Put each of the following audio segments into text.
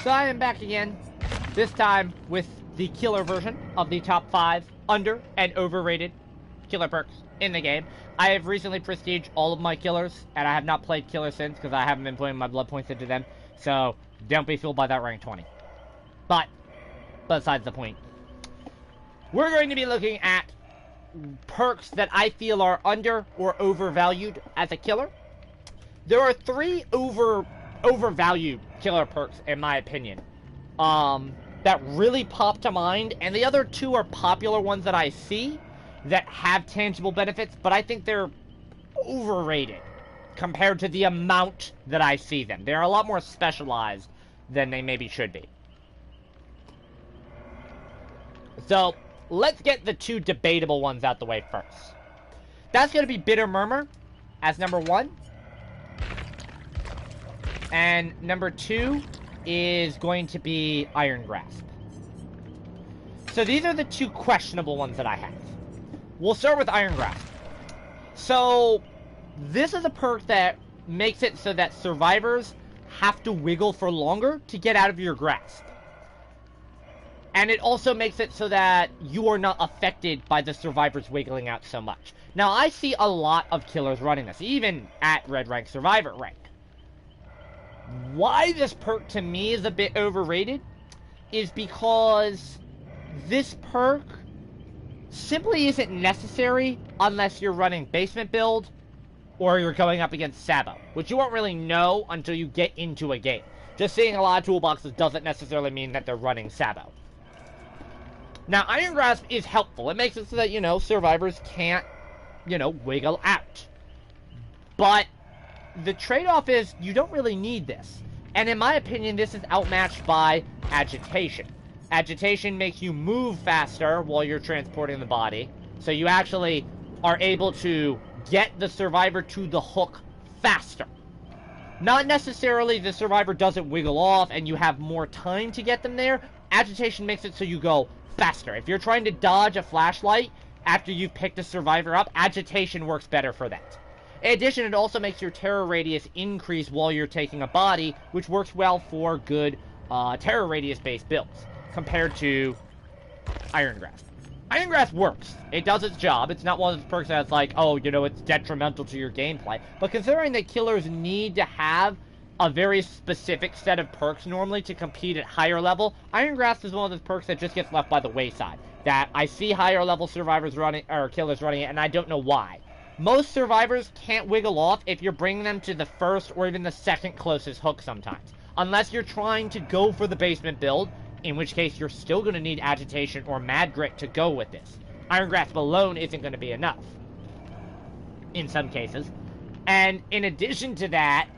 So I am back again, this time with the killer version of the top 5 under and overrated killer perks in the game. I have recently prestiged all of my killers, and I have not played killer since because I haven't been putting my blood points into them. So don't be fooled by that rank 20. But besides the point, we're going to be looking at perks that I feel are under or overvalued as a killer. There are 3 overvalued killer perks, in my opinion, that really pop to mind, and the other 2 are popular ones that I see that have tangible benefits, but I think they're overrated compared to the amount that I see them. They're a lot more specialized than they maybe should be. So, let's get the 2 debatable ones out the way first. That's going to be Bitter Murmur as number 1. And number 2 is going to be Iron Grasp. So these are the 2 questionable ones that I have. We'll start with Iron Grasp. So this is a perk that makes it so that survivors have to wiggle for longer to get out of your grasp. And it also makes it so that you are not affected by the survivors wiggling out so much. Now, I see a lot of killers running this, even at Red Rank Survivor rank. Why this perk to me is a bit overrated is because this perk simply isn't necessary unless you're running basement build or you're going up against Sabo, which you won't really know until you get into a game. Just seeing a lot of toolboxes doesn't necessarily mean that they're running Sabo. Now, Iron Grasp is helpful. It makes it so that, survivors can't, wiggle out. But the trade-off is you don't really need this. And in my opinion, this is outmatched by Agitation. Agitation makes you move faster while you're transporting the body. So you actually are able to get the survivor to the hook faster. Not necessarily the survivor doesn't wiggle off and you have more time to get them there. Agitation makes it so you go faster. If you're trying to dodge a flashlight after you've picked a survivor up, Agitation works better for that. In addition, it also makes your terror radius increase while you're taking a body, which works well for good terror radius-based builds, compared to Iron Grasp. Iron Grasp works. It does its job. It's not one of those perks that's like, it's detrimental to your gameplay. But considering that killers need to have a very specific set of perks normally to compete at higher level, Iron Grasp is one of those perks that just gets left by the wayside. That I see higher level survivors running, or killers running it, and I don't know why. Most survivors can't wiggle off if you're bringing them to the first or even the second closest hook sometimes. Unless you're trying to go for the basement build, in which case you're still going to need Agitation or Mad Grit to go with this. Iron Grasp alone isn't going to be enough. In some cases. And in addition to that,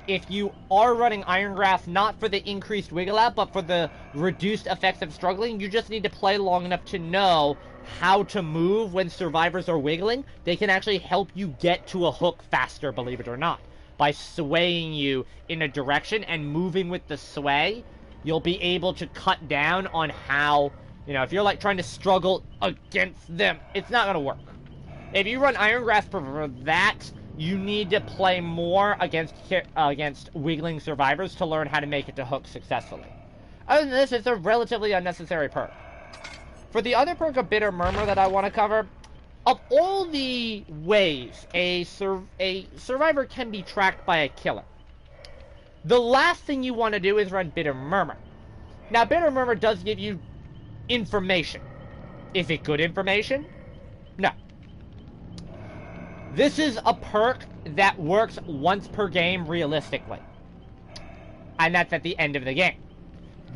if you are running Iron Grasp not for the increased wiggle out, but for the reduced effects of struggling, you just need to play long enough to know how to move when survivors are wiggling. They can actually help you get to a hook faster, believe it or not. By swaying you in a direction and moving with the sway, you'll be able to cut down on how, if you're like trying to struggle against them, it's not going to work. If you run Iron Grasp for that, you need to play more against wiggling survivors to learn how to make it to hook successfully. Other than this, it's a relatively unnecessary perk. For the other perk of Bitter Murmur that I want to cover, of all the ways a survivor can be tracked by a killer, the last thing you want to do is run Bitter Murmur. Now, Bitter Murmur does give you information. Is it good information? No. This is a perk that works once per game realistically. And that's at the end of the game.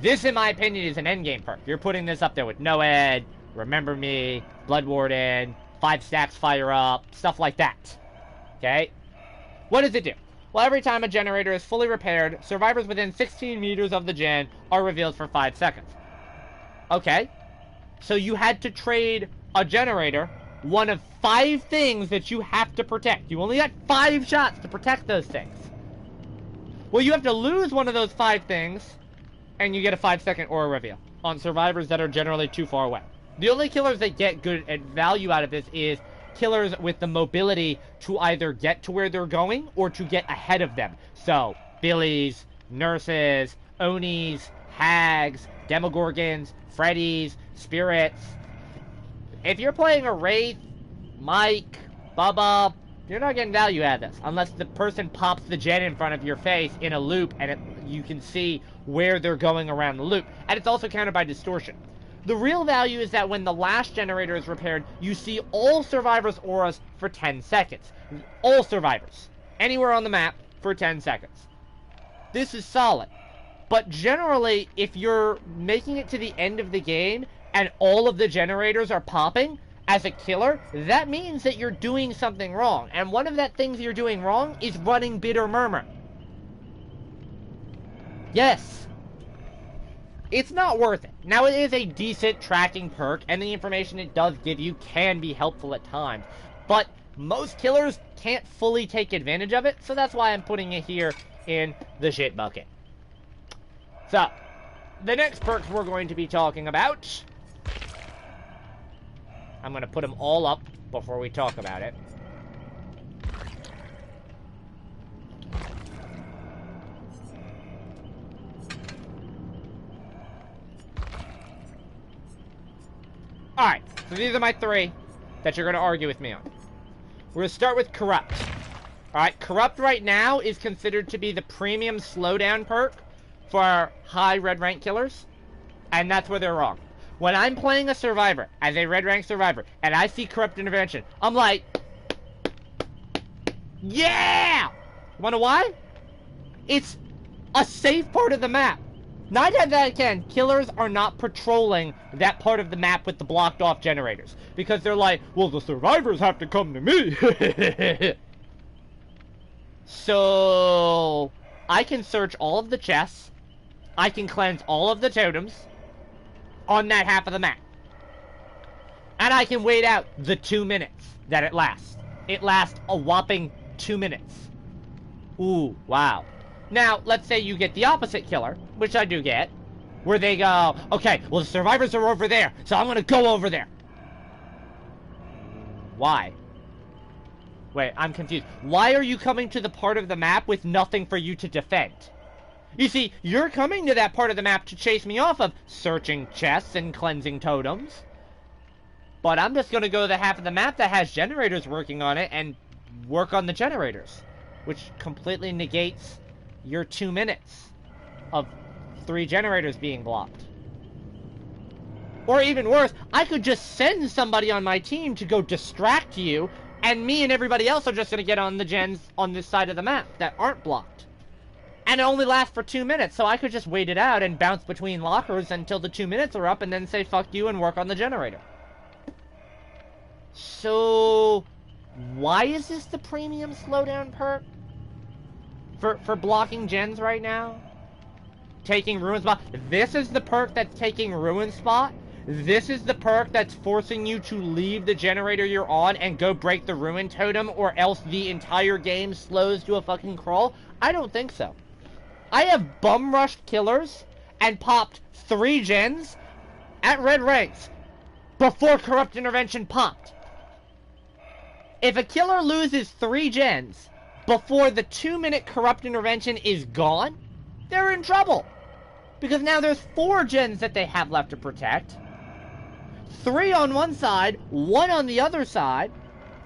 This, in my opinion, is an endgame perk. You're putting this up there with Noed, Remember Me, Blood Warden, 5 stacks fire up, stuff like that. Okay? What does it do? Well, every time a generator is fully repaired, survivors within 16 meters of the gen are revealed for 5 seconds. Okay. So you had to trade a generator, one of 5 things that you have to protect. You only got 5 shots to protect those things. Well, you have to lose one of those 5 things, and you get a 5-second aura reveal on survivors that are generally too far away. The only killers that get good value out of this is killers with the mobility to either get to where they're going or to get ahead of them. So, Billies, Nurses, Onis, hags, demogorgons, freddies, spirits. If you're playing a Wraith, Mike, Bubba, you're not getting value out of this unless the person pops the gen in front of your face in a loop and you can see where they're going around the loop. And it's also countered by distortion. The real value is that when the last generator is repaired, you see all survivors' auras for 10 seconds. All survivors. Anywhere on the map for 10 seconds. This is solid. But generally, if you're making it to the end of the game and all of the generators are popping as a killer, that means that you're doing something wrong. And one of the things you're doing wrong is running Bitter Murmur. Yes. It's not worth it. Now, it is a decent tracking perk, and the information it does give you can be helpful at times. But most killers can't fully take advantage of it, so that's why I'm putting it here in the shit bucket. So, the next perks we're going to be talking about, I'm going to put them all up before we talk about it. Alright, so these are my three that you're going to argue with me on. We're going to start with Corrupt. Alright, Corrupt right now is considered to be the premium slowdown perk for high red rank killers, and that's where they're wrong. When I'm playing a survivor, as a red rank survivor, and I see Corrupt Intervention, I'm like, yeah! Wanna why? It's a safe part of the map. 9 times out of 10, killers are not patrolling that part of the map with the blocked off generators. Because they're like, well, the survivors have to come to me. So, I can search all of the chests. I can cleanse all of the totems on that half of the map. And I can wait out the 2 minutes that it lasts. It lasts a whopping 2 minutes. Ooh, wow. Now, let's say you get the opposite killer, which I do get, where they go, okay, well, the survivors are over there, so I'm gonna go over there. Why? Wait, I'm confused. Why are you coming to the part of the map with nothing for you to defend? You see, you're coming to that part of the map to chase me off of searching chests and cleansing totems. But I'm just gonna go to the half of the map that has generators working on it and work on the generators, which completely negates your 2 minutes of 3 generators being blocked. Or even worse, I could just send somebody on my team to go distract you, and me and everybody else are just going to get on the gens on this side of the map that aren't blocked. And it only lasts for 2 minutes, so I could just wait it out and bounce between lockers until the 2 minutes are up and then say fuck you and work on the generator. So, why is this the premium slowdown perk? For blocking gens right now? Taking Ruin Spot? This is the perk that's taking Ruin Spot? This is the perk that's forcing you to leave the generator you're on and go break the Ruin Totem, or else the entire game slows to a fucking crawl? I don't think so. I have bum rushed killers and popped 3 gens at red ranks before Corrupt Intervention popped. If a killer loses 3 gens before the 2-minute Corrupt Intervention is gone, they're in trouble. Because now there's 4 gens that they have left to protect. 3 on one side, 1 on the other side.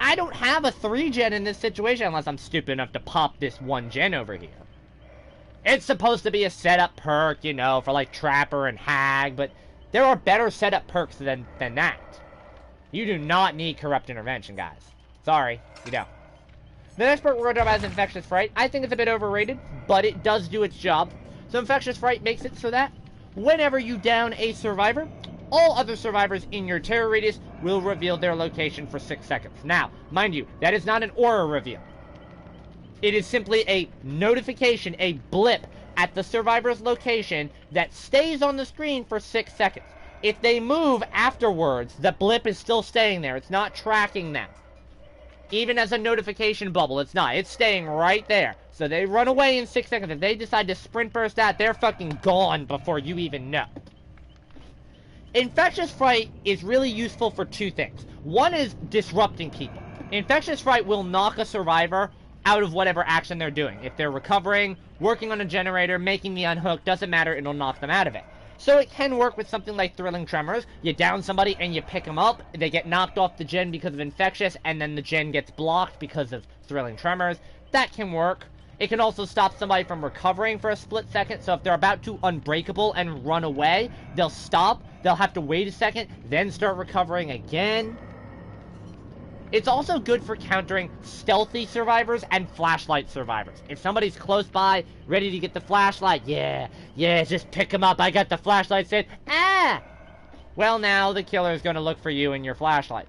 I don't have a 3 gen in this situation unless I'm stupid enough to pop this 1 gen over here. It's supposed to be a setup perk, you know, for like Trapper and Hag, but there are better setup perks than that. You do not need Corrupt Intervention, guys. Sorry, you don't. The next perk we're going to talk about is Infectious Fright. I think it's a bit overrated, but it does do its job. So Infectious Fright makes it so that whenever you down a survivor, all other survivors in your terror radius will reveal their location for 6 seconds. Now, mind you, that is not an aura reveal. It is simply a notification, a blip at the survivor's location that stays on the screen for 6 seconds. If they move afterwards, the blip is still staying there. It's not tracking them. Even as a notification bubble, it's not. It's staying right there. So they run away in 6 seconds. If they decide to sprint burst out, they're fucking gone before you even know. Infectious Fright is really useful for 2 things. One is disrupting people. Infectious Fright will knock a survivor out of whatever action they're doing. If they're recovering, working on a generator, making the unhook, doesn't matter, it'll knock them out of it. So it can work with something like Thrilling Tremors. You down somebody and you pick them up, they get knocked off the gen because of Infectious, and then the gen gets blocked because of Thrilling Tremors. That can work. It can also stop somebody from recovering for a split second, so if they're about to Unbreakable and run away, they'll stop, they'll have to wait a second, then start recovering again. It's also good for countering stealthy survivors and flashlight survivors. If somebody's close by, ready to get the flashlight, yeah, just pick them up, I got the flashlight set, well now the killer's gonna look for you and your flashlight.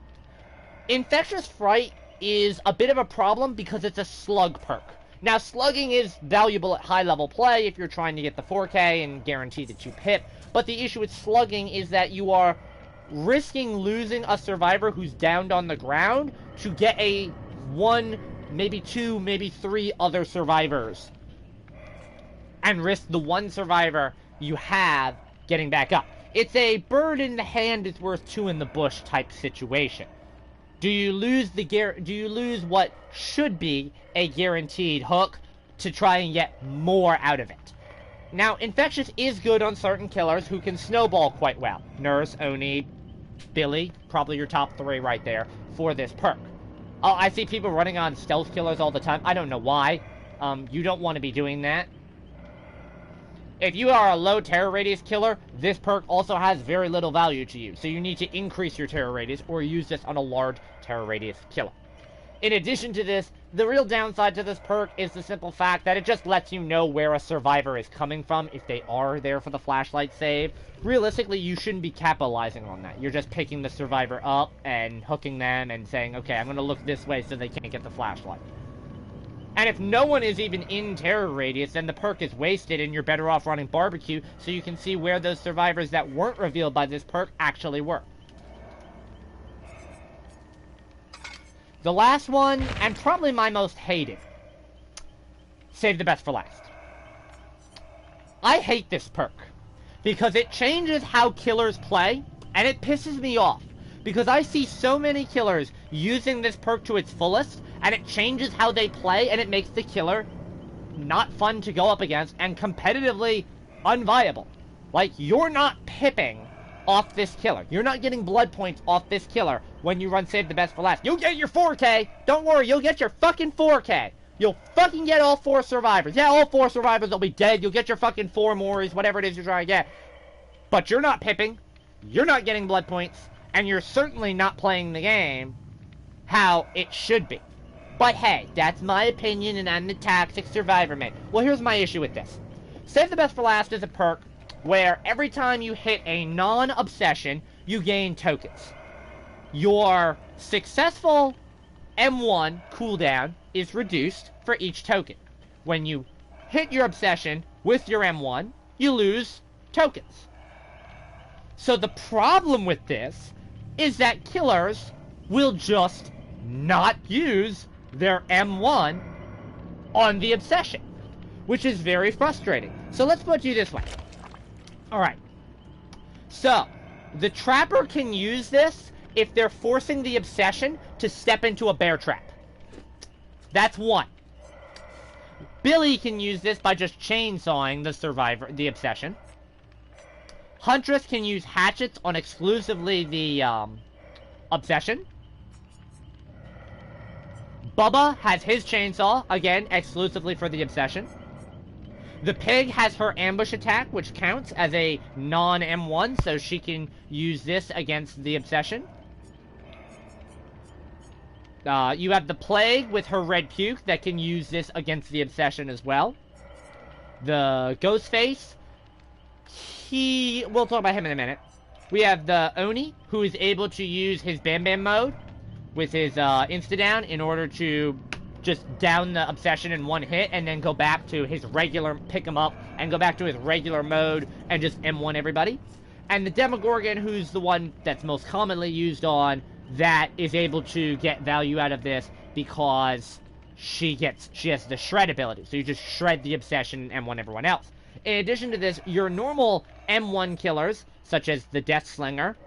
Infectious Fright is a bit of a problem because it's a slug perk. Now, slugging is valuable at high-level play if you're trying to get the 4K and guarantee the 2 pip, but the issue with slugging is that you are risking losing a survivor who's downed on the ground to get a 1, maybe 2, maybe 3 other survivors, and risk the 1 survivor you have getting back up. It's a bird in the hand is worth 2 in the bush type situation. Do you lose what should be a guaranteed hook to try and get more out of it? Now, Infectious is good on certain killers who can snowball quite well. Nurse, Oni, Billy, probably your top 3 right there for this perk. Oh, I see people running on stealth killers all the time. I don't know why. You don't want to be doing that. If you are a low terror radius killer, this perk also has very little value to you, so you need to increase your terror radius or use this on a large terror radius killer. In addition to this, the real downside to this perk is the simple fact that it just lets you know where a survivor is coming from if they are there for the flashlight save. Realistically, you shouldn't be capitalizing on that. You're just picking the survivor up and hooking them and saying, okay, I'm going to look this way so they can't get the flashlight. And if no one is even in terror radius, then the perk is wasted and you're better off running barbecue so you can see where those survivors that weren't revealed by this perk actually were. The last one, and probably my most hated, save the best for last. I hate this perk because it changes how killers play, and it pisses me off because I see so many killers using this perk to its fullest, and it changes how they play, and it makes the killer not fun to go up against and competitively unviable. Like, you're not pipping off this killer. You're not getting blood points off this killer when you run Save the Best for Last. You'll get your 4K. Don't worry, you'll get your fucking 4K. You'll fucking get all 4 survivors. Yeah, all 4 survivors will be dead. You'll get your fucking 4 Moris, whatever it is you're trying to get. But you're not pipping. You're not getting blood points. And you're certainly not playing the game how it should be. But hey, that's my opinion and I'm the toxic survivor man. Well, here's my issue with this. Save the Best for Last is a perk where every time you hit a non-obsession, you gain tokens. Your successful M1 cooldown is reduced for each token. When you hit your obsession with your M1, you lose tokens. So the problem with this is that killers will just not use their M1 on the obsession, which is very frustrating. So let's put it this way. Alright, so the trapper can use this if they're forcing the obsession to step into a bear trap. That's one. Billy can use this by just chainsawing the obsession. Huntress can use hatchets on exclusively the obsession. Bubba has his chainsaw, again, exclusively for the obsession. The pig has her ambush attack, which counts as a non-M1, so she can use this against the obsession. You have the plague with her red puke that can use this against the obsession as well. The Ghostface, we'll talk about him in a minute. We have the Oni, who is able to use his Bam Bam mode with his insta-down in order to just down the obsession in one hit and then go back to his regular, pick him up and go back to his regular mode and just M1 everybody. And the Demogorgon, who's the one that's most commonly used on, that is able to get value out of this because she has the shred ability. So you just shred the obsession and M1 everyone else. In addition to this, your normal M1 killers, such as the Death Slinger,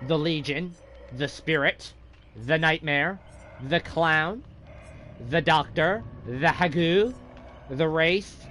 the Legion, the Spirit, the Nightmare, the Clown, the Doctor, the Hagu, the Wraith,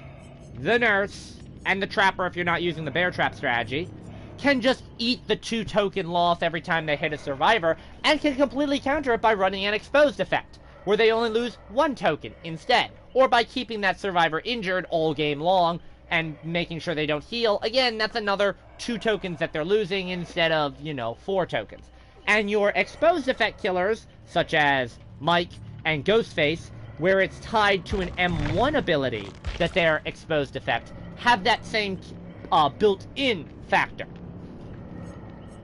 the Nurse, and the Trapper, if you're not using the Bear Trap strategy, can just eat the 2 token loss every time they hit a Survivor, and can completely counter it by running an Exposed effect, where they only lose 1 token instead, or by keeping that Survivor injured all game long, and making sure they don't heal. Again, that's another 2 tokens that they're losing instead of, 4 tokens. And your Exposed effect killers, such as Mike and Ghostface, where it's tied to an M1 ability that their Exposed effect, have that same built-in factor.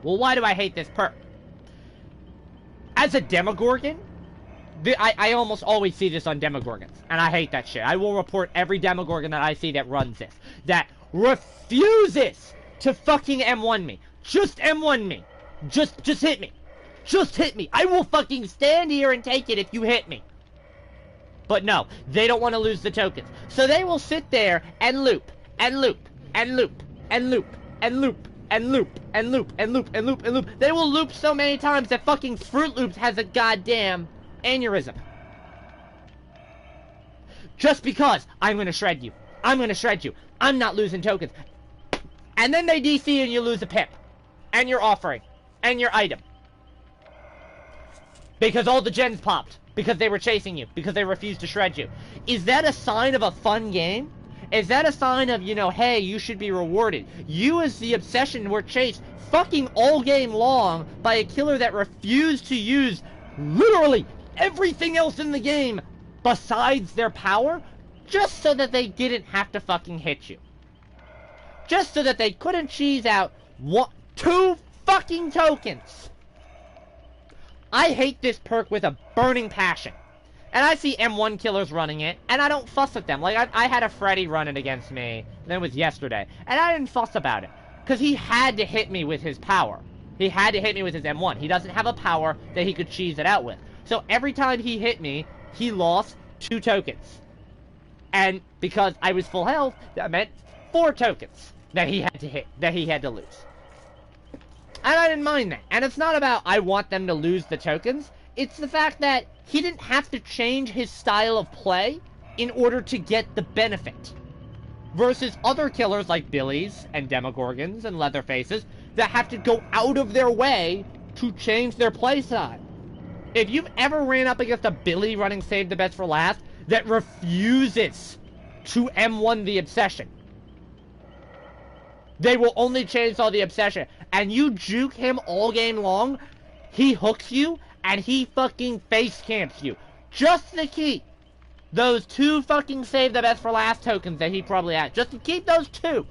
Well, why do I hate this perk? As a Demogorgon, I almost always see this on Demogorgons, and I hate that shit. I will report every Demogorgon that I see that runs this, that refuses to fucking M1 me. Just M1 me. Just hit me. Just hit me. I will fucking stand here and take it if you hit me. But no, they don't want to lose the tokens. So they will sit there and loop, and loop, and loop, and loop, and loop, and loop, and loop, and loop, and loop, and loop. They will loop so many times that fucking Fruit Loops has a goddamn aneurysm. Just because I'm gonna shred you. I'm gonna shred you. I'm not losing tokens. And then they DC and you lose a pip. And your offering. And your item. Because all the gens popped. Because they were chasing you. Because they refused to shred you. Is that a sign of a fun game? Is that a sign of, hey, you should be rewarded? You as the Obsession were chased fucking all game long by a killer that refused to use literally everything else in the game besides their power, just so that they didn't have to fucking hit you. Just so that they couldn't cheese out 2 fucking tokens. I hate this perk with a burning passion. And I see M1 killers running it, and I don't fuss at them. Like, I had a Freddy run it against me, and it was yesterday, and I didn't fuss about it. Because he had to hit me with his power. He had to hit me with his M1. He doesn't have a power that he could cheese it out with. So every time he hit me, he lost 2 tokens. And because I was full health, that meant 4 tokens that he had to hit, that he had to lose. And I didn't mind that. And it's not about I want them to lose the tokens. It's the fact that he didn't have to change his style of play in order to get the benefit. Versus other killers like Billies and Demogorgons and Leatherfaces that have to go out of their way to change their playstyle. If you've ever ran up against a Billy running Save the Best for Last that refuses to M1 the Obsession, they will only chainsaw the Obsession, and you juke him all game long, he hooks you, and he fucking face camps you. Just to keep those 2 fucking Save the Best for Last tokens that he probably had. Just to keep those 2.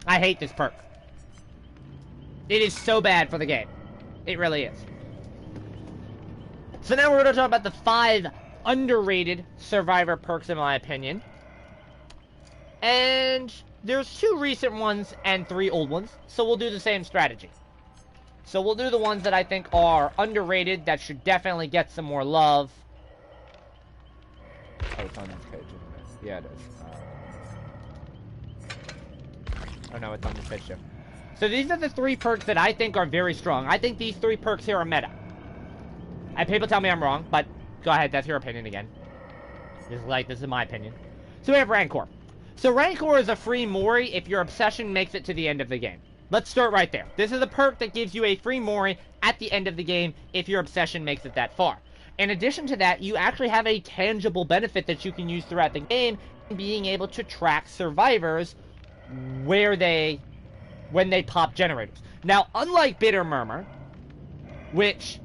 I hate this perk. It is so bad for the game. It really is. So now we're going to talk about the 5 underrated Survivor perks, in my opinion. And there's 2 recent ones and 3 old ones, so we'll do the same strategy. So we'll do the ones that I think are underrated, that should definitely get some more love. Oh, it's on this page, isn't it? Yeah, it is. Oh no, it's on this page too. So these are the 3 perks that I think are very strong. I think these 3 perks here are meta. And people tell me I'm wrong, but go ahead, that's your opinion again. This is my opinion. So we have Rancor. So Rancor is a free Mori if your Obsession makes it to the end of the game. Let's start right there. This is a perk that gives you a free Mori at the end of the game if your Obsession makes it that far. In addition to that, you actually have a tangible benefit that you can use throughout the game, being able to track survivors when they pop generators. Now, unlike Bitter Murmur, which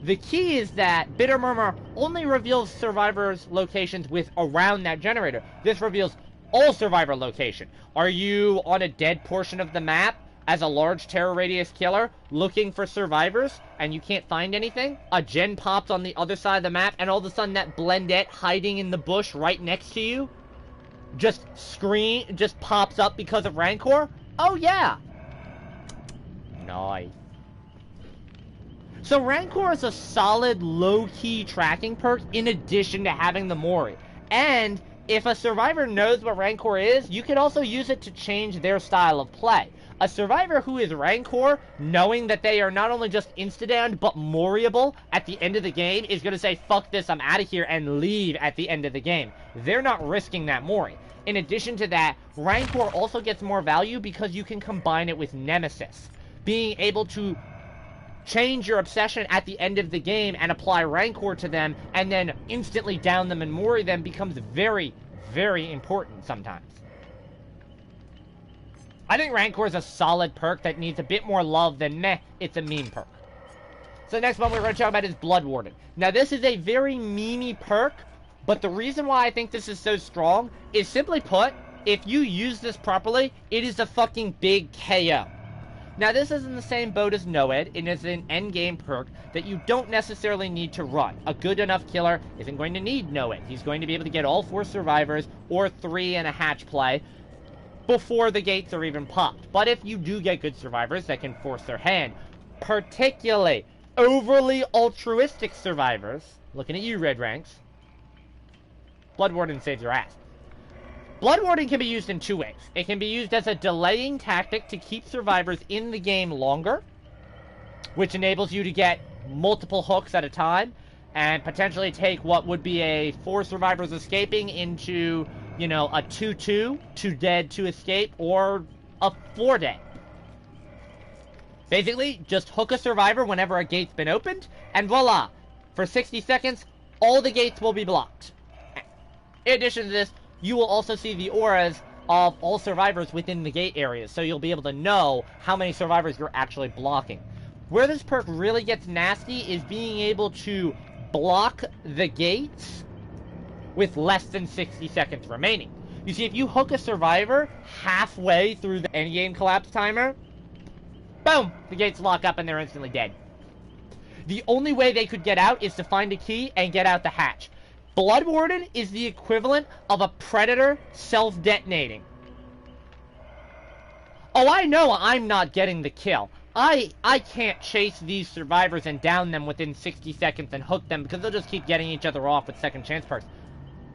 the key is that Bitter Murmur only reveals survivors' locations with around that generator. This reveals all survivor location. Are you on a dead portion of the map as a large terror radius killer looking for survivors and you can't find anything? A gen pops on the other side of the map and all of a sudden that Blendette hiding in the bush right next to you just pops up because of Rancor? Oh yeah! Nice. So Rancor is a solid low-key tracking perk in addition to having the Mori. And if a survivor knows what Rancor is, you can also use it to change their style of play. A survivor who is Rancor, knowing that they are not only just insta-downed, but Moriable at the end of the game, is going to say, fuck this, I'm out of here, and leave at the end of the game. They're not risking that Mori. In addition to that, Rancor also gets more value because you can combine it with Nemesis. Being able to change your obsession at the end of the game and apply Rancor to them and then instantly down them and mori them becomes very, very important sometimes. I think Rancor is a solid perk that needs a bit more love than meh, it's a meme perk. So the next one we're going to talk about is Blood Warden. Now this is a very memey perk, but the reason why I think this is so strong is simply put, if you use this properly, it is a fucking big KO. Now this is in the same boat as Noed, it is an endgame perk that you don't necessarily need to run. A good enough killer isn't going to need Noed. He's going to be able to get all 4 survivors, or 3 in a hatch play, before the gates are even popped. But if you do get good survivors that can force their hand, particularly overly altruistic survivors, looking at you, Red Ranks, Blood Warden saves your ass. Blood Warden can be used in 2 ways. It can be used as a delaying tactic to keep survivors in the game longer, which enables you to get multiple hooks at a time, and potentially take what would be a 4 survivors escaping into, you know, a 2-2, 2 dead, 2 escape, or a 4 dead. Basically, just hook a survivor whenever a gate's been opened, and voila! For 60 seconds, all the gates will be blocked. In addition to this, you will also see the auras of all survivors within the gate areas, so you'll be able to know how many survivors you're actually blocking. Where this perk really gets nasty is being able to block the gates with less than 60 seconds remaining. You see, if you hook a survivor halfway through the endgame collapse timer, boom! The gates lock up and they're instantly dead. The only way they could get out is to find a key and get out the hatch. Blood Warden is the equivalent of a Predator self-detonating. Oh, I know I'm not getting the kill. I can't chase these survivors and down them within 60 seconds and hook them because they'll just keep getting each other off with second chance perks.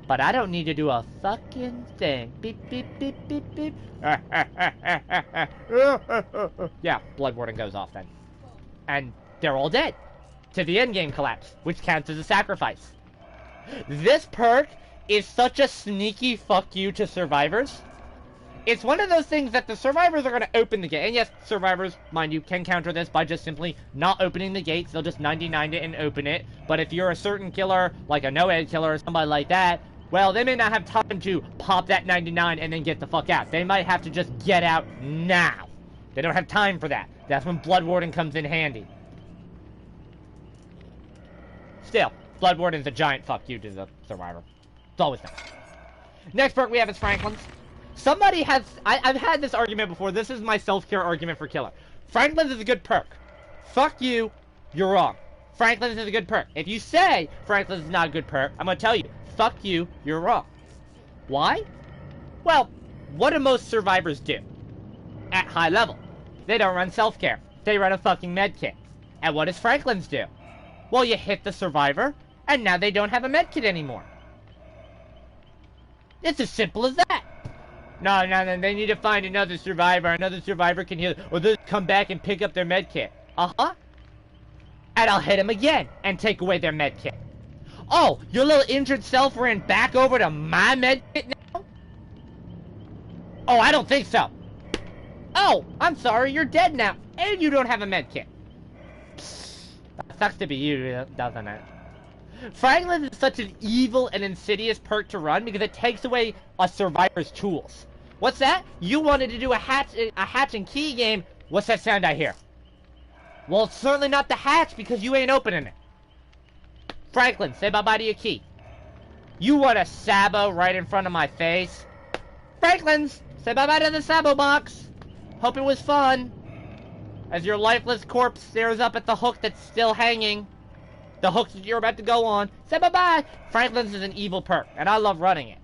But I don't need to do a fucking thing. Beep, beep, beep, beep, beep. Yeah, Blood Warden goes off then. And they're all dead. To the endgame collapse, which counts as a sacrifice. This perk is such a sneaky fuck you to survivors. It's one of those things that the survivors are going to open the gate. And yes, survivors, mind you, can counter this by just simply not opening the gates. They'll just 99 it and open it. But if you're a certain killer, like a Noed killer or somebody like that, well, they may not have time to pop that 99 and then get the fuck out. They might have to just get out now. They don't have time for that. That's when Blood Warden comes in handy. Still, Blood Warden's a giant fuck you to the survivor. It's always nice. Next perk we have is Franklin's. Somebody has... I've had this argument before. This is my self-care argument for killer. Franklin's is a good perk. Fuck you, you're wrong. Franklin's is a good perk. If you say Franklin's is not a good perk, I'm gonna tell you, fuck you, you're wrong. Why? Well, what do most survivors do? At high level. They don't run self-care. They run a fucking medkit. And what does Franklin's do? Well, you hit the survivor, and now they don't have a medkit anymore. It's as simple as that. No, they need to find another survivor. Another survivor can heal, or they'll come back and pick up their medkit. Uh-huh. And I'll hit them again, and take away their medkit. Oh, your little injured self ran back over to my medkit now? Oh, I don't think so. Oh, I'm sorry, you're dead now, and you don't have a medkit. That sucks to be you, doesn't it? Franklin is such an evil and insidious perk to run because it takes away a survivor's tools. What's that? You wanted to do a hatch and key game. What's that sound I hear? Well, it's certainly not the hatch because you ain't opening it. Franklin, say bye-bye to your key. You want a Sabo right in front of my face? Franklin's, say bye-bye to the Sabo box. Hope it was fun. As your lifeless corpse stares up at the hook that's still hanging. The hooks that you're about to go on. Say bye-bye. Franklin's is an evil perk, and I love running it.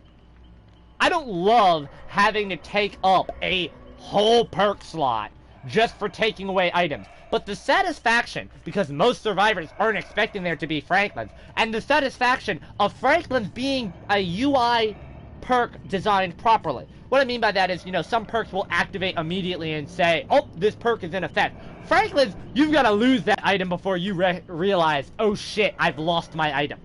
I don't love having to take up a whole perk slot just for taking away items. But the satisfaction, because most survivors aren't expecting there to be Franklins, and the satisfaction of Franklin's being a UI perk designed properly. What I mean by that is, you know, some perks will activate immediately and say, oh, this perk is in effect. Franklin's, you've got to lose that item before you realize, oh shit, I've lost my item.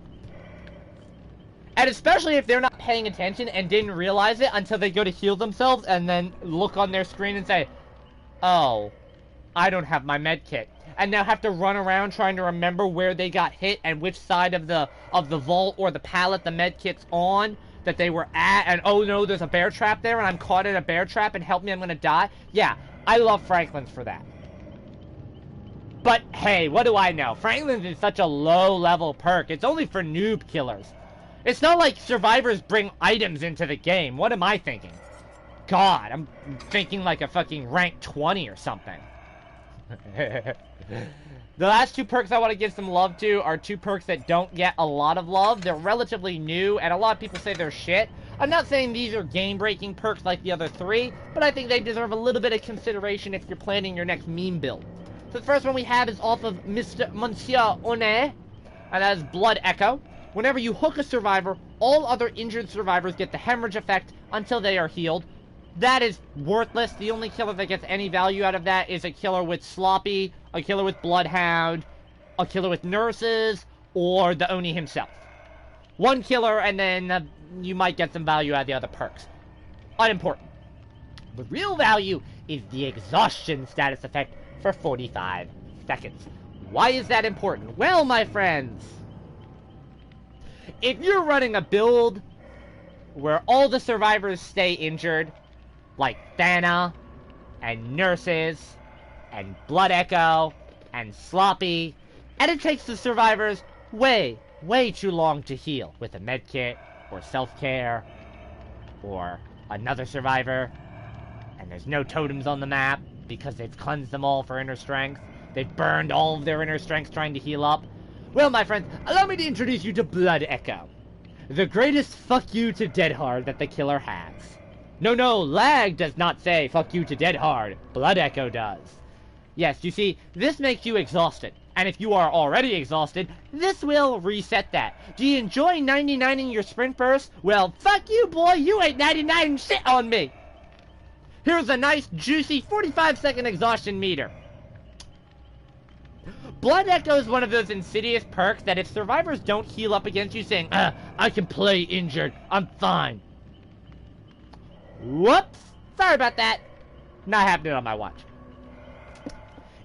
And especially if they're not paying attention and didn't realize it until they go to heal themselves and then look on their screen and say, oh, I don't have my med kit. And now have to run around trying to remember where they got hit and which side of the vault or the pallet the med kit's on that they were at, and oh no, there's a bear trap there and I'm caught in a bear trap and help me, I'm gonna die. Yeah, I love Franklin's for that. But hey, what do I know? Franklin's is such a low-level perk. It's only for noob killers. It's not like survivors bring items into the game. What am I thinking? God, I'm thinking like a fucking rank 20 or something. The last two perks I want to give some love to are two perks that don't get a lot of love. They're relatively new, and a lot of people say they're shit. I'm not saying these are game-breaking perks like the other three, but I think they deserve a little bit of consideration if you're planning your next meme build. So the first one we have is off of Monsieur One, and that is Blood Echo. Whenever you hook a survivor, all other injured survivors get the hemorrhage effect until they are healed. That is worthless. The only killer that gets any value out of that is a killer with Sloppy, a killer with Bloodhound, a killer with Nurses, or the Oni himself. One killer, and then you might get some value out of the other perks. Unimportant. The real value is the exhaustion status effect for 45 seconds. Why is that important? Well, my friends, if you're running a build where all the survivors stay injured, like Thana, and Nurses, and Blood Echo, and Sloppy, and it takes the survivors way too long to heal with a medkit, or self-care, or another survivor, and there's no totems on the map, because they've cleansed them all for inner strength. They've burned all of their inner strength trying to heal up. Well, my friends, allow me to introduce you to Blood Echo, the greatest fuck you to Dead Hard that the killer has. No, lag does not say fuck you to Dead Hard. Blood Echo does. Yes, you see, this makes you exhausted. And if you are already exhausted, this will reset that. Do you enjoy 99ing your sprint burst? Well, fuck you, boy, you ain't 99 shit on me. Here's a nice, juicy 45-second exhaustion meter. Blood Echo is one of those insidious perks that if survivors don't heal up against you saying, I can play injured, I'm fine. Whoops! Sorry about that. Not happening on my watch.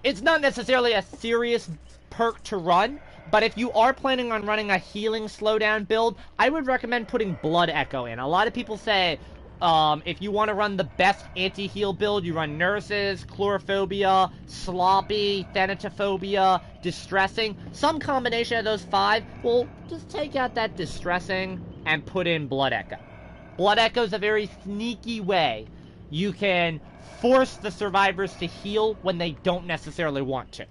It's not necessarily a serious perk to run, but if you are planning on running a healing slowdown build, I would recommend putting Blood Echo in. A lot of people say, if you want to run the best anti-heal build, you run Nurses, Chlorophobia, Sloppy, Thanatophobia, Distressing. Some combination of those five will just take out that Distressing and put in Blood Echo. Blood Echo is a very sneaky way you can force the survivors to heal when they don't necessarily want to.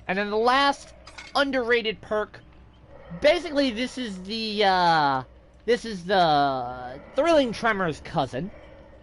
And then the last underrated perk, basically this is the Thrilling Tremors cousin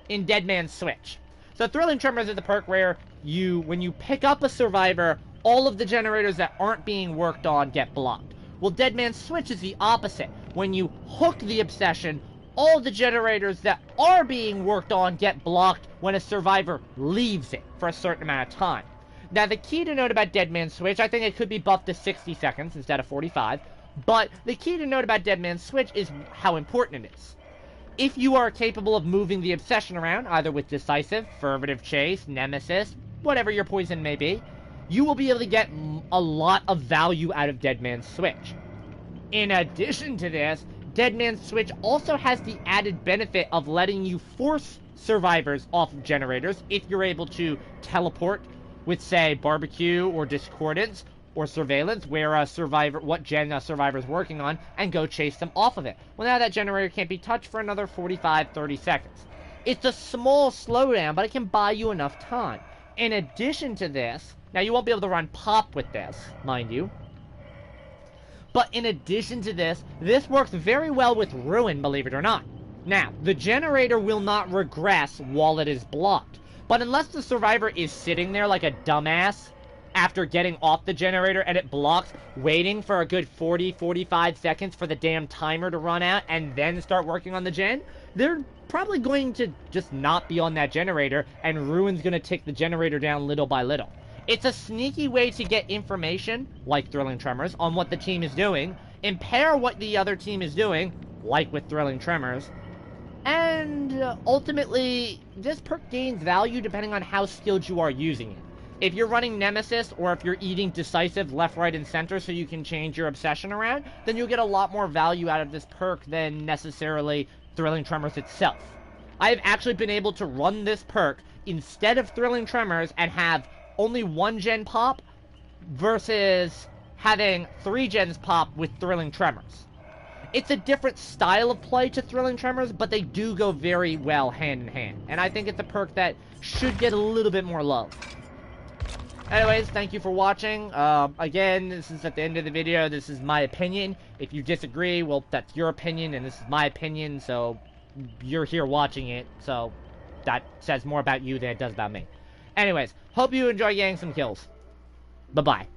in Dead Man's Switch. So Thrilling Tremors is the perk where when you pick up a survivor, all of the generators that aren't being worked on get blocked. Well, Dead Man's Switch is the opposite. When you hook the obsession, all the generators that are being worked on get blocked when a survivor leaves it for a certain amount of time. Now, the key to note about Dead Man's Switch, I think it could be buffed to 60 seconds instead of 45, but the key to note about Dead Man's Switch is how important it is. If you are capable of moving the obsession around, either with Decisive, Furtive Chase, Nemesis, whatever your poison may be, you will be able to get a lot of value out of Dead Man's Switch. In addition to this, Dead Man's Switch also has the added benefit of letting you force survivors off of generators if you're able to teleport with, say, Barbecue or Discordance or Surveillance, where a survivor, what gen a survivor's working on, and go chase them off of it. Well, now that generator can't be touched for another 45-30 seconds. It's a small slowdown, but it can buy you enough time. In addition to this, now you won't be able to run Pop with this, mind you, but in addition to this, this works very well with Ruin, believe it or not. Now, the generator will not regress while it is blocked, but unless the survivor is sitting there like a dumbass after getting off the generator and it blocks, waiting for a good 40-45 seconds for the damn timer to run out and then start working on the gen, they're probably going to just not be on that generator, and Ruin's going to take the generator down little by little. It's a sneaky way to get information, like Thrilling Tremors, on what the team is doing, impair what the other team is doing, like with Thrilling Tremors, and ultimately, this perk gains value depending on how skilled you are using it. If you're running Nemesis, or if you're eating Decisive left, right, and center so you can change your obsession around, then you'll get a lot more value out of this perk than necessarily Thrilling Tremors itself. I've actually been able to run this perk instead of Thrilling Tremors and have only 1 gen pop versus having 3 gens pop with Thrilling Tremors. It's a different style of play to Thrilling Tremors, but they do go very well hand in hand. And I think it's a perk that should get a little bit more love. Anyways, thank you for watching. Again, this is at the end of the video. This is my opinion. If you disagree, well, that's your opinion, and this is my opinion, so you're here watching it, so that says more about you than it does about me. Anyways, hope you enjoy getting some kills. Bye-bye.